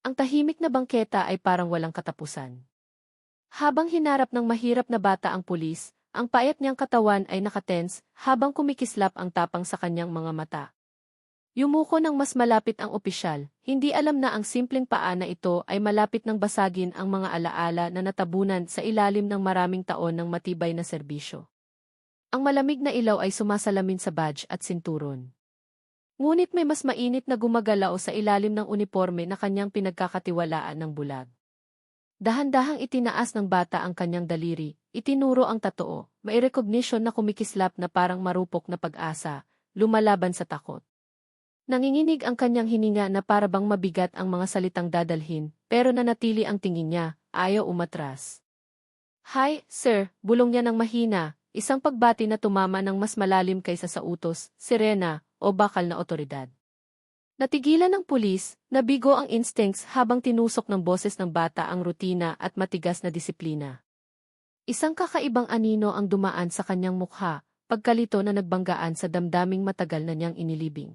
Ang tahimik na bangketa ay parang walang katapusan. Habang hinarap ng mahirap na bata ang pulis, ang payat niyang katawan ay nakatense habang kumikislap ang tapang sa kanyang mga mata. Yumuko ng mas malapit ang opisyal, hindi alam na ang simpleng paa na ito ay malapit ng basagin ang mga alaala na natabunan sa ilalim ng maraming taon ng matibay na serbisyo. Ang malamig na ilaw ay sumasalamin sa badge at sinturon. Ngunit may mas mainit na gumagalaw sa ilalim ng uniforme na kanyang pinagkakatiwalaan ng bulag. Dahan-dahang itinaas ng bata ang kanyang daliri, itinuro ang tatoo, may recognition na kumikislap na parang marupok na pag-asa, lumalaban sa takot. Nanginginig ang kanyang hininga na para bang mabigat ang mga salitang dadalhin, pero nanatili ang tingin niya, ayaw umatras. "Hi, sir," bulong niya ng mahina, isang pagbati na tumama ng mas malalim kaysa sa utos, sirena, o bakal na otoridad. Natigilan ng pulis, nabigo ang instincts habang tinusok ng boses ng bata ang rutina at matigas na disiplina. Isang kakaibang anino ang dumaan sa kanyang mukha, pagkalito na nagbanggaan sa damdaming matagal na niyang inilibing.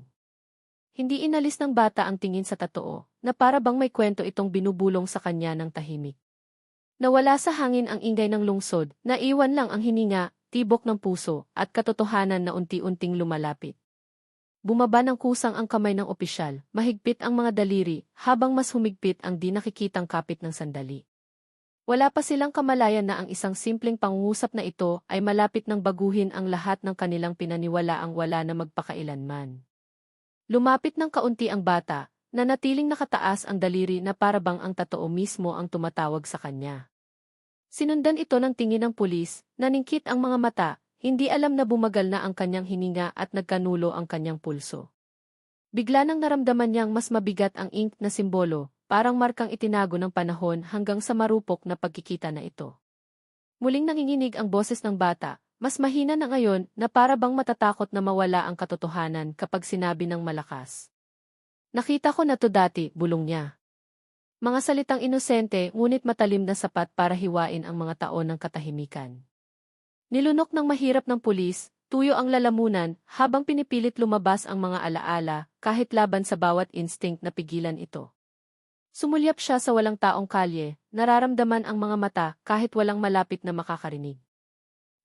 Hindi inalis ng bata ang tingin sa tatoo, na para bang may kwento itong binubulong sa kanya ng tahimik. Nawala sa hangin ang ingay ng lungsod, naiwan lang ang hininga, tibok ng puso, at katotohanan na unti-unting lumalapit. Bumaba ng kusang ang kamay ng opisyal, mahigpit ang mga daliri, habang mas humigpit ang di nakikitang kapit ng sandali. Wala pa silang kamalayan na ang isang simpleng pangungusap na ito ay malapit ng baguhin ang lahat ng kanilang pinaniwalaang wala na magpakailanman. Lumapit ng kaunti ang bata, na natiling nakataas ang daliri na parabang ang tatoo mismo ang tumatawag sa kanya. Sinundan ito ng tingin ng pulis, naningkit ang mga mata, hindi alam na bumagal na ang kanyang hininga at nagkanulo ang kanyang pulso. Bigla nang naramdaman niyang mas mabigat ang ink na simbolo, parang markang itinago ng panahon hanggang sa marupok na pagkikita na ito. Muling nanginginig ang boses ng bata, mas mahina na ngayon na para bang matatakot na mawala ang katotohanan kapag sinabi ng malakas. "Nakita ko na to dati," bulong niya. Mga salitang inosente ngunit matalim na sapat para hiwain ang mga taon ng katahimikan. Nilunok ng mahirap ng pulis, tuyo ang lalamunan habang pinipilit lumabas ang mga alaala kahit laban sa bawat instinct na pigilan ito. Sumulyap siya sa walang taong kalye, nararamdaman ang mga mata kahit walang malapit na makakarinig.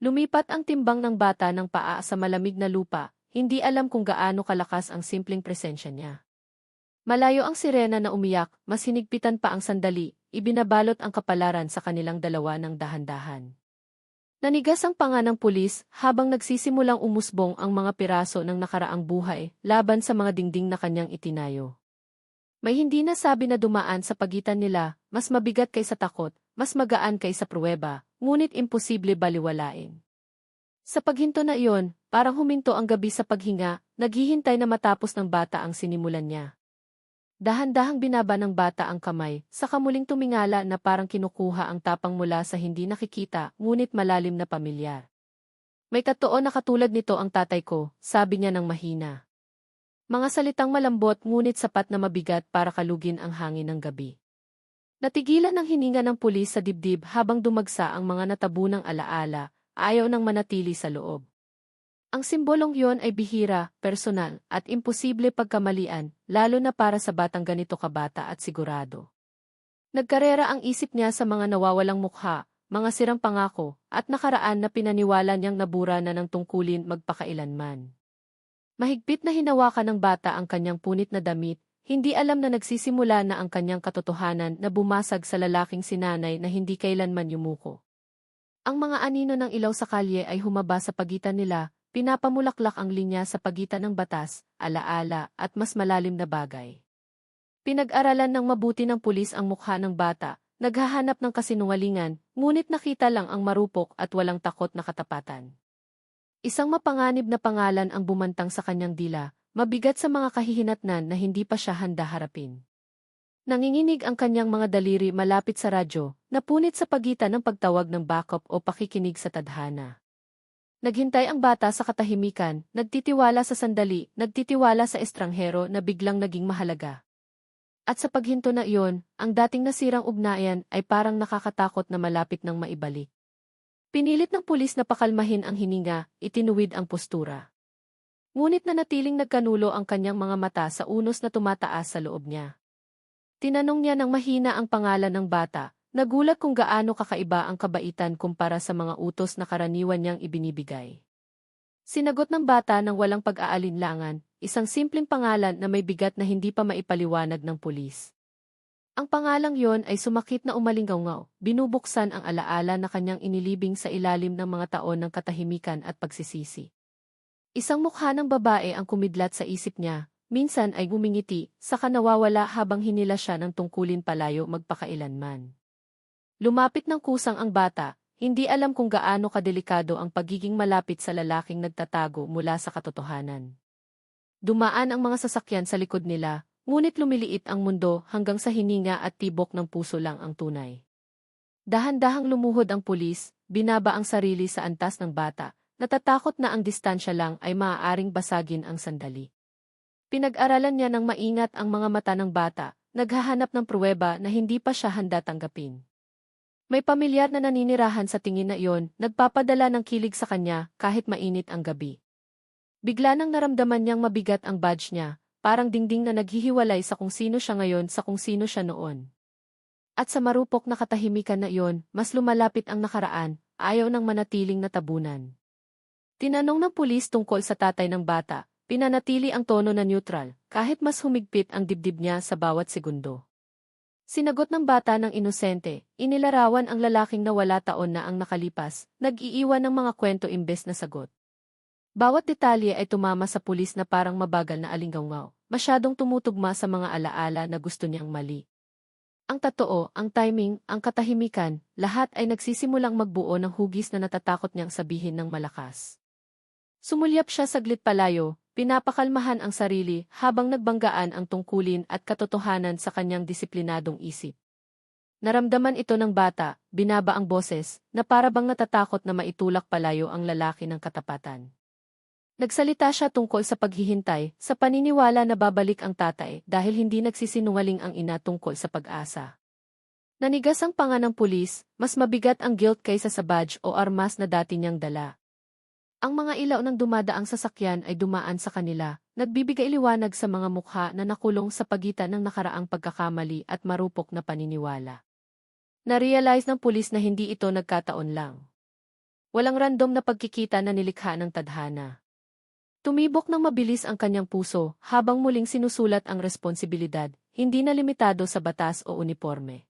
Lumipat ang timbang ng bata ng paa sa malamig na lupa, hindi alam kung gaano kalakas ang simpleng presensya niya. Malayo ang sirena na umiyak, mas hinigpitan pa ang sandali, ibinabalot ang kapalaran sa kanilang dalawa ng dahan-dahan. Nanigas ang panga ng pulis habang nagsisimulang umusbong ang mga piraso ng nakaraang buhay laban sa mga dingding na kanyang itinayo. May hindi na sabi na dumaan sa pagitan nila, mas mabigat kaysa takot, mas magaan kaysa pruweba, ngunit imposible baliwalain. Sa paghinto na iyon, parang huminto ang gabi sa paghinga, naghihintay na matapos ng bata ang sinimulan niya. Dahan-dahang binaba ng bata ang kamay, saka muling tumingala na parang kinukuha ang tapang mula sa hindi nakikita, ngunit malalim na pamilyar. "May totoo na katulad nito ang tatay ko," sabi niya ng mahina. Mga salitang malambot ngunit sapat na mabigat para kalugin ang hangin ng gabi. Natigilan ang hininga ng pulis sa dibdib habang dumagsa ang mga natabunang alaala, ayaw nang manatili sa loob. Ang simbolong yon ay bihira, personal, at imposible pagkamalian, lalo na para sa batang ganito kabata at sigurado. Nagkarera ang isip niya sa mga nawawalang mukha, mga sirang pangako, at nakaraan na pinaniwala niyang nabura na ng tungkulin magpakailanman. Mahigpit na hinawakan ng bata ang kanyang punit na damit, hindi alam na nagsisimula na ang kanyang katotohanan na bumasag sa lalaking sinanay na hindi kailanman yumuko. Ang mga anino ng ilaw sa kalye ay humaba sa pagitan nila, pinapamulaklak ang linya sa pagitan ng batas, alaala, at mas malalim na bagay. Pinag-aralan ng mabuti ng pulis ang mukha ng bata, naghahanap ng kasinungalingan, ngunit nakita lang ang marupok at walang takot na katapatan. Isang mapanganib na pangalan ang bumantang sa kanyang dila, mabigat sa mga kahihinatnan na hindi pa siya handa harapin. Nanginginig ang kanyang mga daliri malapit sa radyo, napunit sa pagitan ng pagtawag ng backup o pakikinig sa tadhana. Naghintay ang bata sa katahimikan, nagtitiwala sa sandali, nagtitiwala sa estranghero na biglang naging mahalaga. At sa paghinto na iyon, ang dating nasirang ugnayan ay parang nakakatakot na malapit ng maibalik. Pinilit ng pulis na pakalmahin ang hininga, itinuwid ang postura. Ngunit nanatiling nagkanulo ang kanyang mga mata sa unos na tumataas sa loob niya. Tinanong niya ng mahina ang pangalan ng bata, nagulat kung gaano kakaiba ang kabaitan kumpara sa mga utos na karaniwan niyang ibinibigay. Sinagot ng bata ng walang pag-aalinlangan, isang simpleng pangalan na may bigat na hindi pa maipaliwanag ng pulis. Ang pangalang yon ay sumakit na umalingaw-ngaw, binubuksan ang alaala na kanyang inilibing sa ilalim ng mga taon ng katahimikan at pagsisisi. Isang mukha ng babae ang kumidlat sa isip niya, minsan ay gumingiti, saka nawawala habang hinila siya ng tungkulin palayo magpakailanman. Lumapit ng kusang ang bata, hindi alam kung gaano kadelikado ang pagiging malapit sa lalaking nagtatago mula sa katotohanan. Dumaan ang mga sasakyan sa likod nila, ngunit lumiliit ang mundo hanggang sa hininga at tibok ng puso lang ang tunay. Dahan-dahang lumuhod ang pulis, binaba ang sarili sa antas ng bata, natatakot na ang distansya lang ay maaaring basagin ang sandali. Pinag-aralan niya ng maingat ang mga mata ng bata, naghahanap ng pruweba na hindi pa siya handa tanggapin. May pamilyar na naninirahan sa tingin na iyon, nagpapadala ng kilig sa kanya kahit mainit ang gabi. Bigla nang naramdaman niyang mabigat ang badge niya, parang dingding na naghihiwalay sa kung sino siya ngayon sa kung sino siya noon. At sa marupok na katahimikan na iyon, mas lumalapit ang nakaraan, ayaw nang manatiling natabunan. Tinanong ng pulis tungkol sa tatay ng bata, pinanatili ang tono na neutral, kahit mas humigpit ang dibdib niya sa bawat segundo. Sinagot ng bata ng inosente, inilarawan ang lalaking na wala taon na ang nakalipas, nag-iiwan ng mga kwento imbes na sagot. Bawat detalye ay tumama sa pulis na parang mabagal na alinggaw-ngaw, masyadong tumutugma sa mga alaala na gusto niyang mali. Ang totoo, ang timing, ang katahimikan, lahat ay nagsisimulang magbuo ng hugis na natatakot niyang sabihin ng malakas. Sumulyap siya saglit palayo, pinapakalmahan ang sarili habang nagbanggaan ang tungkulin at katotohanan sa kanyang disiplinadong isip. Naramdaman ito ng bata, binaba ang boses, na para bang natatakot na maitulak palayo ang lalaki ng katapatan. Nagsalita siya tungkol sa paghihintay, sa paniniwala na babalik ang tatay dahil hindi nagsisinungaling ang ina tungkol sa pag-asa. Nanigas ang panga ng pulis, mas mabigat ang guilt kaysa sa badge o armas na dati niyang dala. Ang mga ilaw ng dumadaang sasakyan ay dumaan sa kanila, nagbibigay liwanag sa mga mukha na nakulong sa pagitan ng nakaraang pagkakamali at marupok na paniniwala. Na-realize ng pulis na hindi ito nagkataon lang. Walang random na pagkikita na nilikha ng tadhana. Tumibok ng mabilis ang kanyang puso habang muling sinusulat ang responsibilidad, hindi na limitado sa batas o uniforme.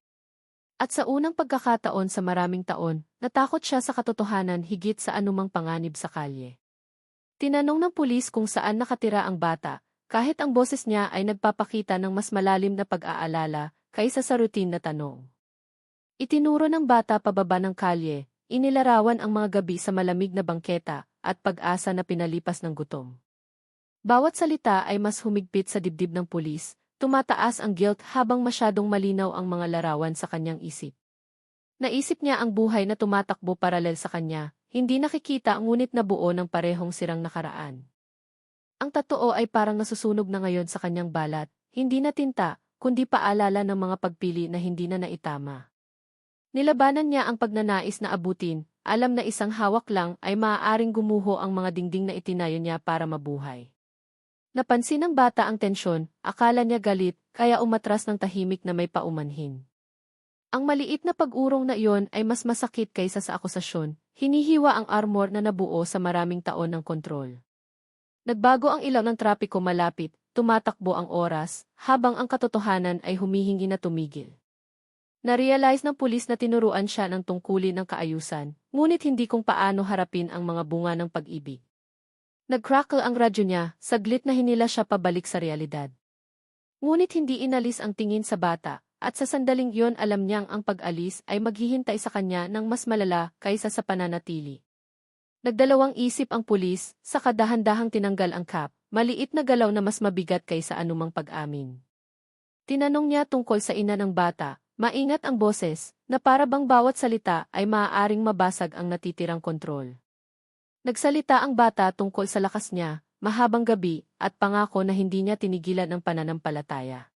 At sa unang pagkakataon sa maraming taon, natakot siya sa katotohanan higit sa anumang panganib sa kalye. Tinanong ng pulis kung saan nakatira ang bata, kahit ang boses niya ay nagpapakita ng mas malalim na pag-aalala kaysa sa routine na tanong. Itinuro ng bata pababa ng kalye, inilarawan ang mga gabi sa malamig na bangketa at pag-asa na pinalipas ng gutom. Bawat salita ay mas humigpit sa dibdib ng pulis, tumataas ang guilt habang masyadong malinaw ang mga larawan sa kanyang isip. Naisip niya ang buhay na tumatakbo paralel sa kanya, hindi nakikita ngunit nabuo ng parehong sirang nakaraan. Ang totoo ay parang nasusunog na ngayon sa kanyang balat, hindi na tinta, kundi paalala ng mga pagpili na hindi na naitama. Nilabanan niya ang pagnanais na abutin, alam na isang hawak lang ay maaaring gumuho ang mga dingding na itinayo niya para mabuhay. Napansin ng bata ang tensyon, akala niya galit, kaya umatras ng tahimik na may paumanhin. Ang maliit na pag-urong na iyon ay mas masakit kaysa sa akusasyon, hinihiwa ang armor na nabuo sa maraming taon ng kontrol. Nagbago ang ilaw ng trapiko malapit, tumatakbo ang oras, habang ang katotohanan ay humihingi na tumigil. Na-realize ng pulis na tinuruan siya ng tungkulin ng kaayusan, ngunit hindi kung paano harapin ang mga bunga ng pag-ibig. Nag-crackle ang radyo niya, saglit na hinila siya pabalik sa realidad. Ngunit hindi inalis ang tingin sa bata, at sa sandaling iyon alam niyang ang pag-alis ay maghihintay sa kanya ng mas malala kaysa sa pananatili. Nagdalawang isip ang pulis, saka dahan-dahang tinanggal ang cap, maliit na galaw na mas mabigat kaysa anumang pag-amin. Tinanong niya tungkol sa ina ng bata, maingat ang boses, na para bang bawat salita ay maaaring mabasag ang natitirang kontrol. Nagsalita ang bata tungkol sa lakas niya, mahabang gabi, at pangako na hindi niya tinigilan ang pananampalataya.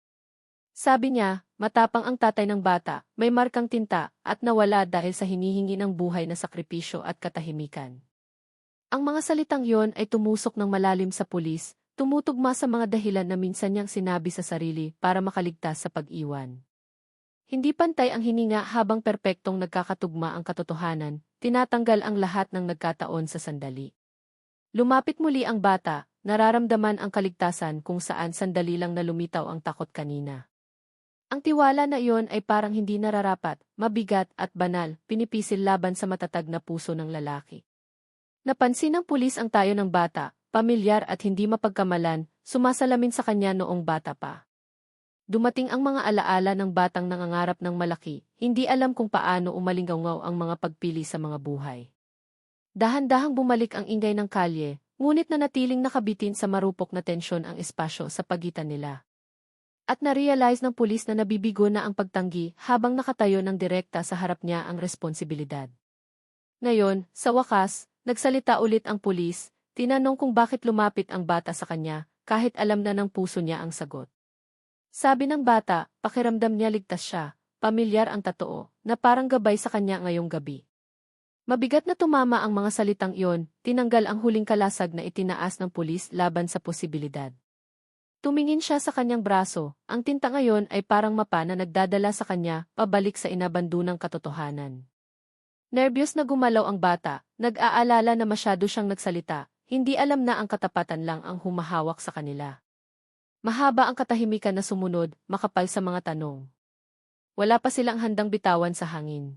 Sabi niya, matapang ang tatay ng bata, may markang tinta, at nawala dahil sa hinihingi ng buhay na sakripisyo at katahimikan. Ang mga salitang yon ay tumusok ng malalim sa pulis, Tumutugma sa mga dahilan na minsan niyang sinabi sa sarili para makaligtas sa pag-iwan. Hindi pantay ang hininga habang perpektong nagkakatugma ang katotohanan, tinatanggal ang lahat ng nagkataon sa sandali. Lumapit muli ang bata, nararamdaman ang kaligtasan kung saan sandali lang na lumitaw ang takot kanina. Ang tiwala na iyon ay parang hindi nararapat, mabigat at banal, pinipisil laban sa matatag na puso ng lalaki. Napansin ng pulis ang tayo ng bata, pamilyar at hindi mapagkamalan, sumasalamin sa kanya noong bata pa. Dumating ang mga alaala ng batang nangangarap ng malaki, hindi alam kung paano umalingaw ang mga pagpili sa mga buhay. Dahan-dahang bumalik ang ingay ng kalye, ngunit nanatiling nakabitin sa marupok na tensyon ang espasyo sa pagitan nila. At na-realize ng pulis na nabibigo na ang pagtanggi habang nakatayo ng direkta sa harap niya ang responsibilidad. Ngayon, sa wakas, nagsalita ulit ang pulis, tinanong kung bakit lumapit ang bata sa kanya, kahit alam na ng puso niya ang sagot. Sabi ng bata, pakiramdam niya ligtas siya, pamilyar ang totoo, na parang gabay sa kanya ngayong gabi. Mabigat na tumama ang mga salitang iyon, tinanggal ang huling kalasag na itinaas ng pulis laban sa posibilidad. Tumingin siya sa kanyang braso, ang tinta ngayon ay parang mapa na nagdadala sa kanya, pabalik sa inabandunang katotohanan. Nervyos na gumalaw ang bata, nag-aalala na masyado siyang nagsalita, hindi alam na ang katapatan lang ang humahawak sa kanila. Mahaba ang katahimikan na sumunod, makapal sa mga tanong. Wala pa silang handang bitawan sa hangin.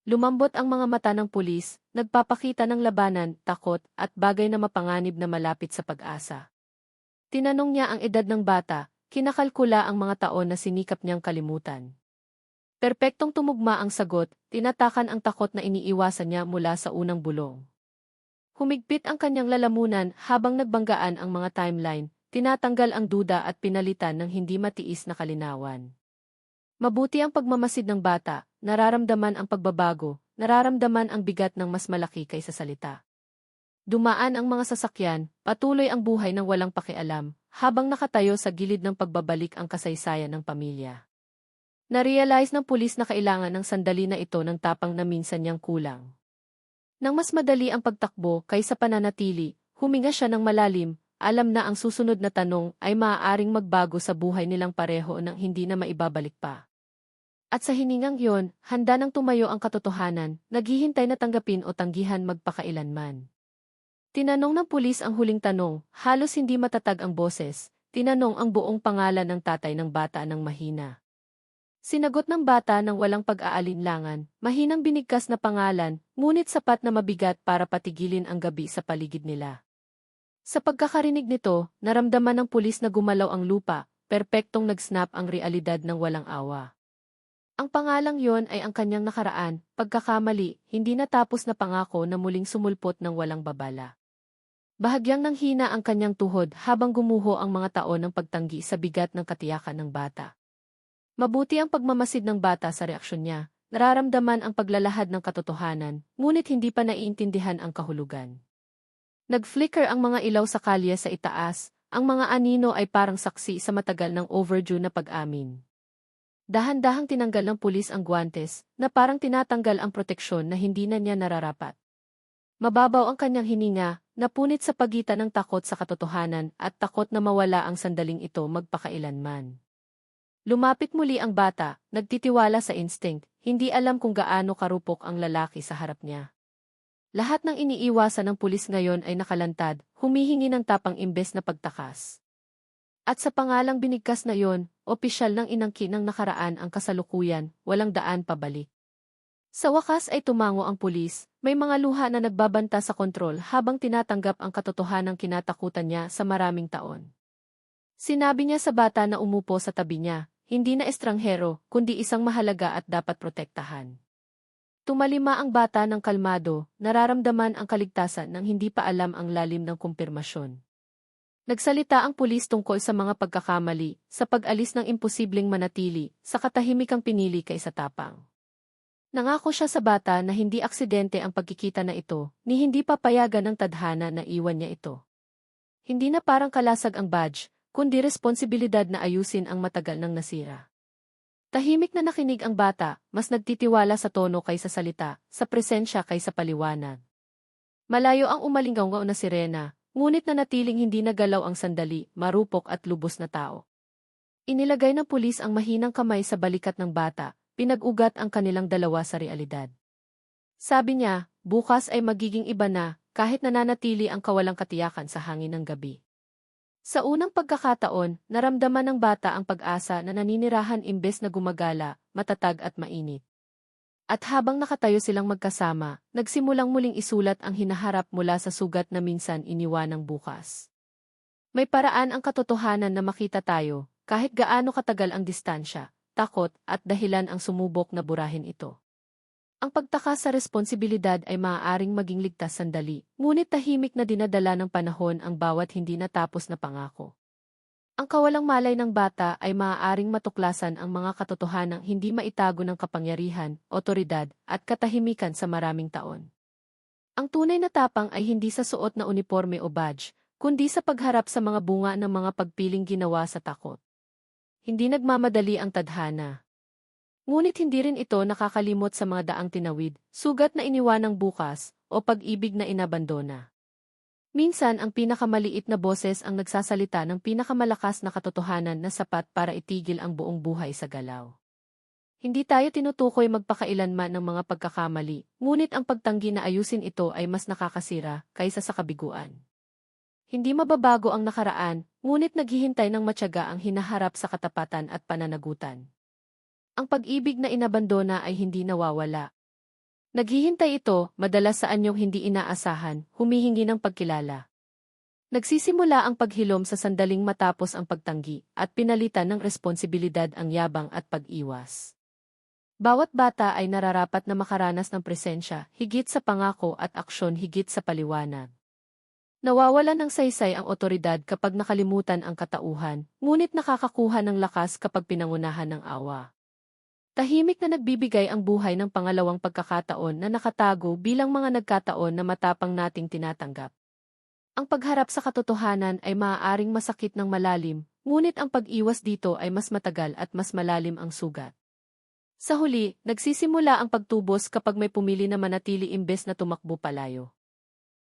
Lumambot ang mga mata ng pulis, nagpapakita ng labanan, takot, at bagay na mapanganib na malapit sa pag-asa. Tinanong niya ang edad ng bata, kinakalkula ang mga taon na sinikap niyang kalimutan. Perpektong tumugma ang sagot, tinatakan ang takot na iniiwasan niya mula sa unang bulong. Humigpit ang kanyang lalamunan habang nagbanggaan ang mga timeline, tinatanggal ang duda at pinalitan ng hindi matiis na kalinawan. Mabuti ang pagmamasid ng bata, nararamdaman ang pagbabago, nararamdaman ang bigat ng mas malaki kaysa salita. Dumaan ang mga sasakyan, patuloy ang buhay ng walang pakialam, habang nakatayo sa gilid ng pagbabalik ang kasaysayan ng pamilya. Na-realize ng pulis na kailangan ng sandali na ito ng tapang na minsan niyang kulang. Nang mas madali ang pagtakbo kaysa pananatili, huminga siya ng malalim. Alam na ang susunod na tanong ay maaaring magbago sa buhay nilang pareho nang hindi na maibabalik pa. At sa hiningang yon, handa nang tumayo ang katotohanan, naghihintay na tanggapin o tanggihan magpakailanman. Tinanong ng pulis ang huling tanong, halos hindi matatag ang boses, tinanong ang buong pangalan ng tatay ng bata ng mahina. Sinagot ng bata ng walang pag-aalinlangan, mahinang binigkas na pangalan, ngunit sapat na mabigat para patigilin ang gabi sa paligid nila. Sa pagkakarinig nito, naramdaman ng pulis na gumalaw ang lupa, perpektong nag-snap ang realidad ng walang awa. Ang pangalang yon ay ang kanyang nakaraan, pagkakamali, hindi natapos na pangako na muling sumulpot ng walang babala. Bahagyang nanghina ang kanyang tuhod habang gumuho ang mga taon ng pagtanggi sa bigat ng katiyakan ng bata. Mabuti ang pagmamasid ng bata sa reaksyon niya, nararamdaman ang paglalahad ng katotohanan, ngunit hindi pa naiintindihan ang kahulugan. Nag-flicker ang mga ilaw sa kalye sa itaas, ang mga anino ay parang saksi sa matagal ng overdue na pag-amin. Dahan-dahang tinanggal ng pulis ang guwantes, na parang tinatanggal ang proteksyon na hindi na niya nararapat. Mababaw ang kanyang hininga, napunit sa pagitan ng takot sa katotohanan at takot na mawala ang sandaling ito magpakailanman. Lumapit muli ang bata, nagtitiwala sa instinct, hindi alam kung gaano karupok ang lalaki sa harap niya. Lahat ng iniiwasan ng pulis ngayon ay nakalantad, humihingi ng tapang imbes na pagtakas. At sa pangalang binigkas na iyon, opisyal ng inangkin ng nakaraan ang kasalukuyan, walang daan pabalik. Sa wakas ay tumango ang pulis, may mga luha na nagbabanta sa kontrol habang tinatanggap ang katotohanang kinatakutan niya sa maraming taon. Sinabi niya sa bata na umupo sa tabi niya, hindi na estranghero, kundi isang mahalaga at dapat protektahan. Tumalima ang bata ng kalmado, nararamdaman ang kaligtasan nang hindi pa alam ang lalim ng kumpirmasyon. Nagsalita ang pulis tungkol sa mga pagkakamali, sa pag-alis ng imposibleng manatili, sa katahimikang pinili kaysa tapang. Nangako siya sa bata na hindi aksidente ang pagkikita na ito, ni hindi papayagan ng tadhana na iwan niya ito. Hindi na parang kalasag ang badge, kundi responsibilidad na ayusin ang matagal nang nasira. Tahimik na nakinig ang bata, mas nagtitiwala sa tono kaysa salita, sa presensya kaysa paliwanag. Malayo ang umalingaw na sirena, ngunit nanatiling hindi nagalaw ang sandali, marupok at lubos na tao. Inilagay ng pulis ang mahinang kamay sa balikat ng bata, pinag-ugat ang kanilang dalawa sa realidad. Sabi niya, bukas ay magiging iba na, kahit nananatili ang kawalang katiyakan sa hangin ng gabi. Sa unang pagkakataon, naramdaman ng bata ang pag-asa na naninirahan imbes na gumagala, matatag at mainit. At habang nakatayo silang magkasama, nagsimulang muling isulat ang hinaharap mula sa sugat na minsan iniwanang bukas. May paraan ang katotohanan na makita tayo, kahit gaano katagal ang distansya, takot at dahilan ang sumubok na burahin ito. Ang pagtaka sa responsibilidad ay maaaring maging ligtas sandali, ngunit tahimik na dinadala ng panahon ang bawat hindi natapos na pangako. Ang kawalang malay ng bata ay maaaring matuklasan ang mga katotohanang hindi maitago ng kapangyarihan, otoridad, at katahimikan sa maraming taon. Ang tunay na tapang ay hindi sa suot na uniforme o badge, kundi sa pagharap sa mga bunga ng mga pagpiling ginawa sa takot. Hindi nagmamadali ang tadhana. Ngunit hindi rin ito nakakalimot sa mga daang tinawid, sugat na iniwanang bukas, o pag-ibig na inabandona. Minsan ang pinakamaliit na boses ang nagsasalita ng pinakamalakas na katotohanan na sapat para itigil ang buong buhay sa galaw. Hindi tayo tinutukoy magpakailanman ng mga pagkakamali, ngunit ang pagtanggi na ayusin ito ay mas nakakasira kaysa sa kabiguan. Hindi mababago ang nakaraan, ngunit naghihintay ng matyaga ang hinaharap sa katapatan at pananagutan. Ang pag-ibig na inabandona ay hindi nawawala. Naghihintay ito, madalas sa anyong hindi inaasahan, humihingi ng pagkilala. Nagsisimula ang paghilom sa sandaling matapos ang pagtanggi, at pinalitan ng responsibilidad ang yabang at pag-iwas. Bawat bata ay nararapat na makaranas ng presensya, higit sa pangako at aksyon higit sa paliwanag. Nawawalan ng saysay ang otoridad kapag nakalimutan ang katauhan, ngunit nakakakuha ng lakas kapag pinangunahan ng awa. Tahimik na nagbibigay ang buhay ng pangalawang pagkakataon na nakatago bilang mga nagkataon na matapang nating tinatanggap. Ang pagharap sa katotohanan ay maaaring masakit ng malalim, ngunit ang pag-iwas dito ay mas matagal at mas malalim ang sugat. Sa huli, nagsisimula ang pagtubos kapag may pumili na manatili imbes na tumakbo palayo.